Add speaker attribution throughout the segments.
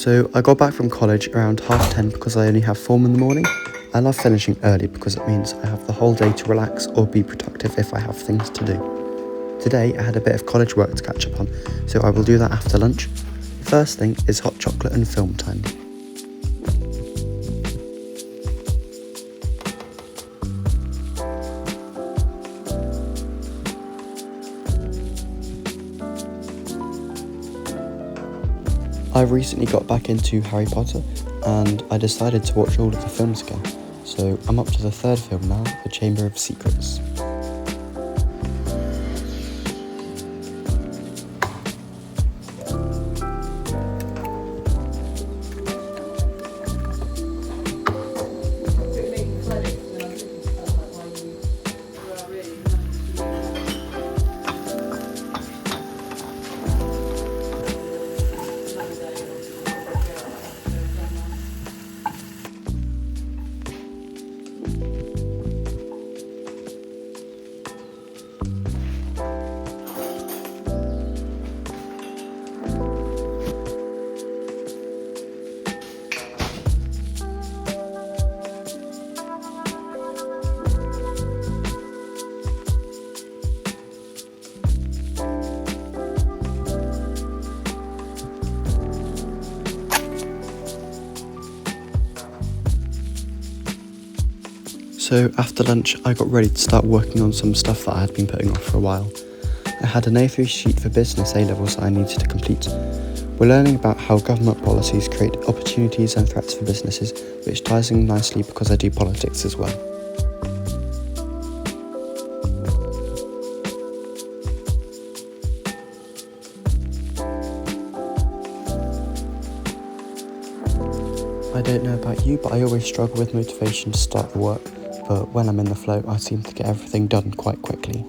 Speaker 1: So I got back from college around 10:30 because I only have form in the morning. I love finishing early because it means I have the whole day to relax or be productive if I have things to do. Today I had a bit of college work to catch up on, so I will do that after lunch. The first thing is hot chocolate and film time. I recently got back into Harry Potter and I decided to watch all of the films again. So I'm up to the third film now, The Chamber of Secrets. So after lunch I got ready to start working on some stuff that I had been putting off for a while. I had an A3 sheet for business A-levels that I needed to complete. We're learning about how government policies create opportunities and threats for businesses, which ties in nicely because I do politics as well. I don't know about you, but I always struggle with motivation to start the work, but when I'm in the flow, I seem to get everything done quite quickly.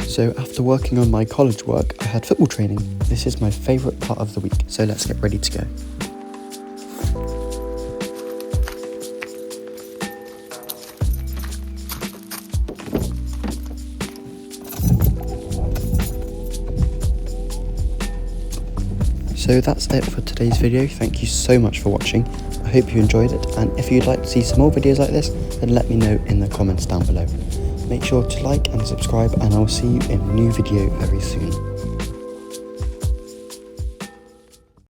Speaker 1: So after working on my college work, I had football training. This is my favourite part of the week, so let's get ready to go. So that's it for today's video. Thank you so much for watching. I hope you enjoyed it, and if you'd like to see some more videos like this, then let me know in the comments down below. Make sure to like and subscribe, and I'll see you in a new video very soon.